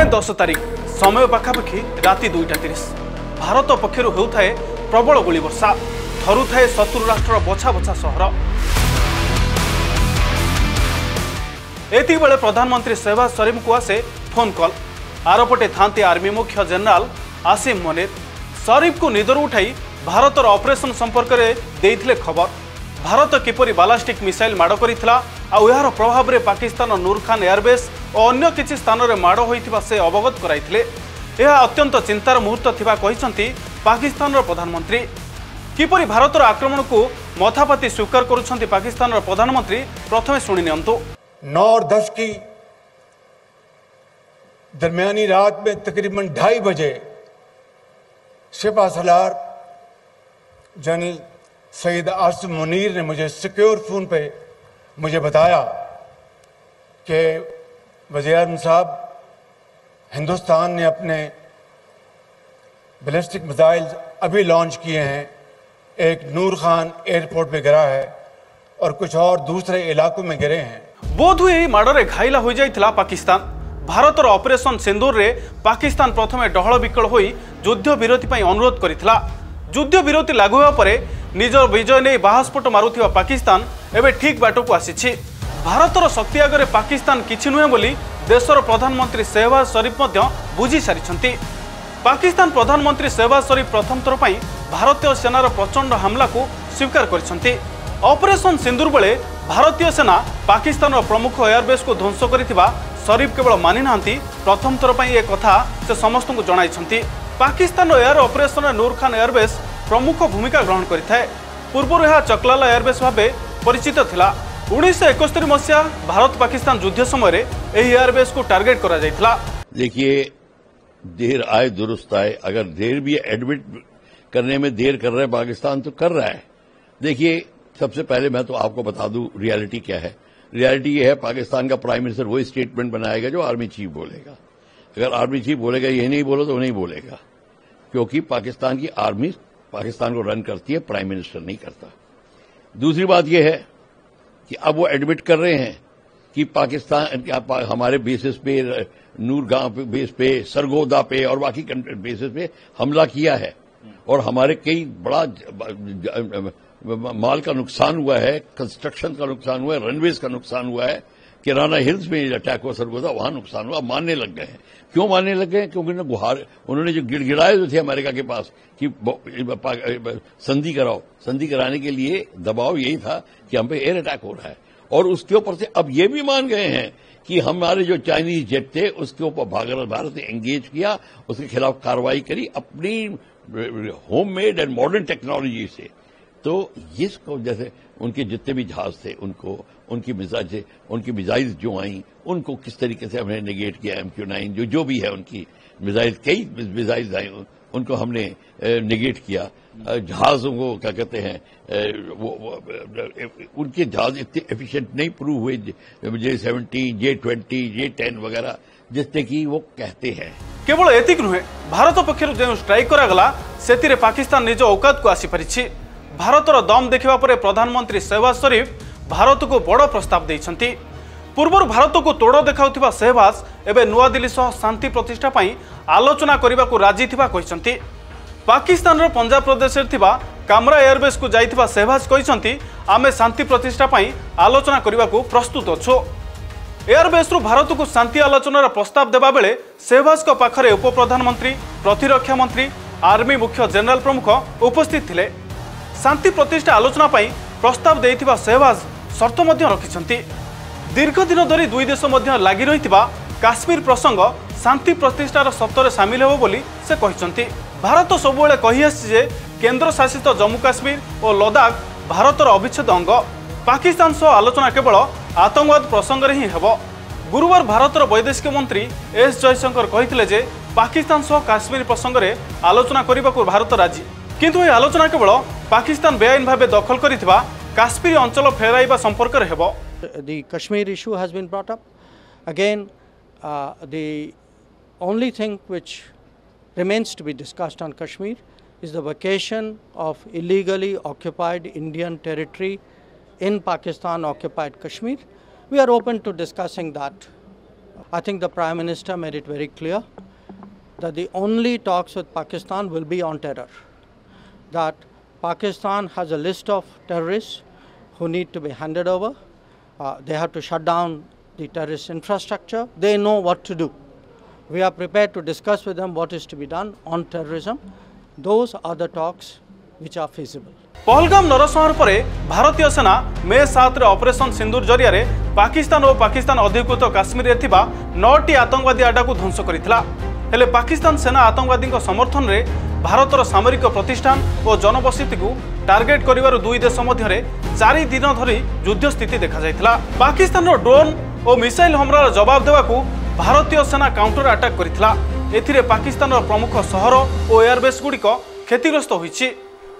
मे 10 तारिख समय पाखापाखि राति 2:30 भारत पक्षर होउथाए प्रबल गोली वर्षा थरुथाए शत्रु राष्ट्र बछा बछा सहर। एति बेले प्रधानमंत्री शहबाज शरीफ को आसे फोन कॉल। आरपटे थांते आर्मी मुख्य जनरल आसिम मुनीर शरीफ को निदर उठाई भारतर ऑपरेशन संपर्क में देइथिले खबर। भारत किपरि बालास्टिक मिसाइल माड़ करिथिला आ यार प्रभाव में पाकिस्तान नूर खान एयरबेस और अन्य किछि स्थान में माड़ होइथिबा से अवगत कराइथिले। यह अत्यंत चिंतार मुहूर्त थिबा कहिसंती पाकिस्तान प्रधानमंत्री। किपरि भारतर आक्रमण को मथापाती स्वीकार करुछंती पाकिस्तान प्रधानमंत्री प्रथमे सुनि नियंतु। 9 और 10 की दरमियानी रात में तकरीबन 2:30 बजे सिपा सलार जनरल सईद आसिम मुनीर ने मुझे सिक्योर फोन पे मुझे बताया कि वज़ीर-ए-आज़म साहब, हिंदुस्तान ने अपने बैलिस्टिक मिसाइल अभी लॉन्च किए हैं। एक नूर खान एयरपोर्ट पे गिरा है और कुछ और दूसरे इलाकों में गिरे हैं। बोध हुए माड़े घाइला हो जाइथिला पाकिस्तान। भारतर ऑपरेशन सिंदूर रे पाकिस्तान प्रथमे डहल विकल होई युद्ध विरति पई अनुरोध करिथिला। युद्ध विरति लागू होवा परे निजर विजय नहीं बाहास्फोट मारुथिबा पाकिस्तान एबे ठीक बाट को आसीछि। भारतर शक्ति आगे पाकिस्तान किछि नुहे बोली देशर प्रधानमंत्री शहबाज शरीफ मध्य बुझी सारिछंती। पाकिस्तान प्रधानमंत्री शहबाज शरीफ प्रथम थर पई भारतीय सेनार प्रचंड हमला को स्वीकार करिछंती। ऑपरेशन सिंदूर बेले भारतीय सेना पाकिस्तान प्रमुख एयरबेस को ध्वंस करिथिबा शरीफ केवल मानि नांती, प्रथम थर पई ए कथा से समस्त को जणाइछंती। पाकिस्तान एयर ऑपरेशन नूर खान एयरबेस प्रमुख भूमिका ग्रहण करिथाए। पूर्व यह चकलाला एयरबेस भावे परिचित थिला। 1971 मसीहा भारत पाकिस्तान युद्ध समय यही एयरबेस को टारगेट करा जाइथिला। देखिए, देर आए दुरुस्त आए। अगर देर भी एडमिट करने में देर कर रहा है पाकिस्तान तो कर रहा है। देखिए, सबसे पहले मैं तो आपको बता दूं रियलिटी क्या है। रियलिटी ये है, पाकिस्तान का प्राइम मिनिस्टर वही स्टेटमेंट बनाएगा जो आर्मी चीफ बोलेगा। अगर आर्मी चीफ बोलेगा ये नहीं बोलो तो नहीं बोलेगा, क्योंकि पाकिस्तान की आर्मी पाकिस्तान को रन करती है, प्राइम मिनिस्टर नहीं करता। दूसरी बात यह है कि अब वो एडमिट कर रहे हैं कि पाकिस्तान हमारे बेसिस पे, नूरगांव बेस पे, सरगोदा पे और बाकी बेसिस पे हमला किया है और हमारे कई बड़ा माल का नुकसान हुआ है, कंस्ट्रक्शन का नुकसान हुआ है, रनवेज का नुकसान हुआ है। किराना हिल्स में अटैक हुआ, सरगोदा, वहां नुकसान हुआ। मानने लग गए हैं। क्यों मानने लग गए? क्योंकि उन्होंने जो गिड़गिड़ाए जो थे अमेरिका के पास कि संधि कराओ, संधि कराने के लिए दबाव यही था कि हम पे एयर अटैक हो रहा है। और उसके ऊपर से अब ये भी मान गए हैं कि हमारे जो चाइनीज जेट थे उसके ऊपर भारत ने एंगेज किया, उसके खिलाफ कार्रवाई करी अपनी home made and modern technology से। तो इसको जैसे उनके जितने भी जहाज थे उनको उनकी मिसाइल जो आई उनको किस तरीके से हमने नेगेट किया। MQ-9 जो भी है उनकी मिसाइल, कई मिसाइल आई उनको हमने नेगेट किया। जहाजों को क्या कहते हैं, उनके जहाज इतने एफिशिएंट नहीं प्रूव हुए, J-17, J-20, J-10 वगैरह जिससे कि वो कहते हैं। केवल एतिक नुहे, भारत पक्षर जो स्ट्राइक करागला सेतिरे पाकिस्तान निज औकात को आसी परिछि। भारतर दम देखा पर प्रधानमंत्री शहबाज शरीफ भारत को बड़ प्रस्ताव देइछंती। पूर्व भारत को तोड़ देखाउथिबा शहबाज एवं नुआ दिल्ली सह शांति प्रतिष्ठा पई आलोचना करने को राजी थिबा कहिसंती। पाकिस्तान रो पंजाब प्रदेश थिबा कामरा एयरबेस को जाइथिबा शहबाज कहिसंती, आमे शांति प्रतिष्ठा पई आलोचना करने को प्रस्तुत अछु। एयरबेस रु भारत को शांति आलोचनार प्रस्ताव देबा बेले शहबाज को पाखरे उप प्रधानमंत्री, प्रतिरक्षा मंत्री, आर्मी मुख्य जनरल प्रमुख उपस्थित थिले। शांति प्रतिष्ठा आलोचना पई प्रस्ताव देइथिबा शहबाज शर्त मध्य रखिछंती। दीर्घ दिन धरी दुई देश मध्य लागि रहिथिबा काश्मीर प्रसंग शांति प्रतिष्ठार शर्तरे सामिल हेबो बोली से कहिसंती। भारत सबुबेले कहि आछि जे केंद्र शासित जम्मू काश्मीर और लद्दाख भारतर अविच्छेद अंग। पाकिस्तान सह आलोचना केवल आतंकवाद प्रसंग रे ही हेबो। गुरुवार भारतर वैदेशिक मंत्री एस जयशंकर कहिथिले जे पाकिस्तान सह काश्मीर प्रसंग रे आलोचना करबा को भारत राजी, किंतु ए आलोचना केवल पाकिस्तान बेआईन भावे दखल करिथिबा काश्मीर अंचल फेराइबा संपर्क रे हेबो। The Kashmir issue has been brought up. Again, the only thing which remains to be discussed on Kashmir is the vacation of illegally occupied Indian territory in Pakistan occupied Kashmir. We are open to discussing that I think the Prime Minister made it very clear that the only talks with Pakistan will be on terror. That Pakistan has a list of terrorists who need to be handed over. They have to shut down the terrorist infrastructure. They know what to do. We are prepared to discuss with them what is to be done on terrorism. Those are the talks which are feasible. Pahalgam नरसंहार पर भारतीय सेना मे 7 operation सिंदूर जरिया पाकिस्तान और पाकिस्तान अधिकृत काश्मीर में 9टी आतंकवादी अड्डा को ध्वंस करथिला। हेले पाकिस्तान सेना आतंकवादी समर्थन में भारतर सामरिक प्रतिष्ठान और जनबसति को टार्गेट करिवार दुई देश मध्य 4 दिन धरी युद्ध स्थिति देखा जायथिला। पाकिस्तान ड्रोन और मिसाइल हमलार जवाब देवाकू भारतीय सेना काउंटर अटैक करथिला। एथिरे पाकिस्तान प्रमुख सहर और एयरबेस गुड़िक क्षतिग्रस्त होईछि।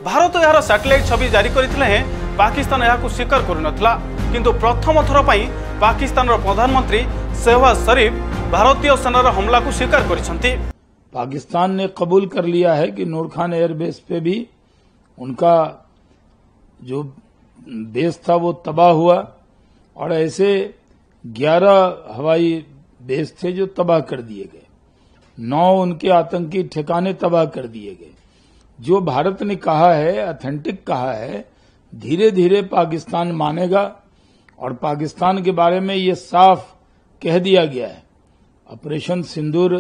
भारत यार सैटेलाइट छवि जारी करथिले हैं पाकिस्तान याकू स्वीकार करुनथला, किंतु प्रथम थर पई पाकिस्तान प्रधानमंत्री शहबाज शरीफ भारतीय सेनार हमला को स्वीकार करिसंती। पाकिस्तान ने कबूल कर लिया है कि नूर खान एयरबेस पे भी उनका जो बेस था वो तबाह हुआ और ऐसे 11 हवाई बेस थे जो तबाह कर दिए गए, 9 उनके आतंकी ठिकाने तबाह कर दिए गए। जो भारत ने कहा है, ऑथेंटिक कहा है, धीरे धीरे पाकिस्तान मानेगा और पाकिस्तान के बारे में ये साफ कह दिया गया है। ऑपरेशन सिंदूर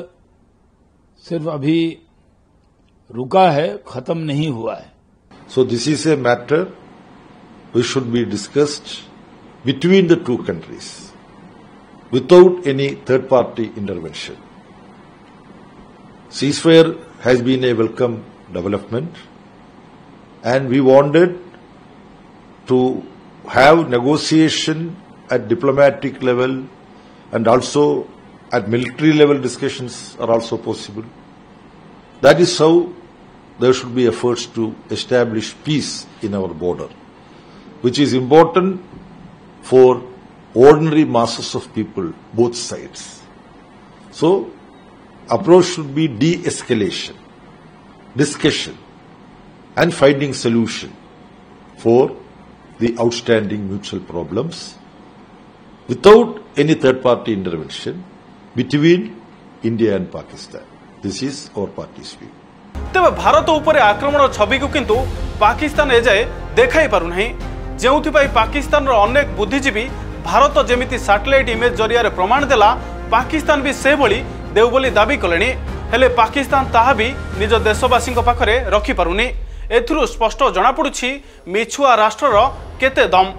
सिर्फ अभी रुका है, खत्म नहीं हुआ है। So this is a matter which should be discussed between the two countries without any third party intervention. Ceasefire has been a welcome development and we wanted to have negotiation at diplomatic level and also at military level discussions are also possible. That is how there should be efforts to establish peace in our border, which is important for ordinary masses of people, both sides. So, approach should be de-escalation, discussion, and finding solution for the outstanding mutual problems without any third-party intervention between India and Pakistan. This is our party's view. तेबे भारत उपर आक्रमण छवि को किंतु पाकिस्तान एजाए देखाई पारु नहीं, जेउथिपाई पाकिस्तान अनेक बुद्धिजीवी Bharat जेमिति satellite image जरिया प्रमाण देला पाकिस्तान भी से भली देउ बोली दाबी कलेनी, हेले पाकिस्तान ताहा भी निज देशवासी पाखरे रखि पारुनी। एथुरु स्पष्ट जଣା पडुछि मिछुआ राष्ट्रर केते दम।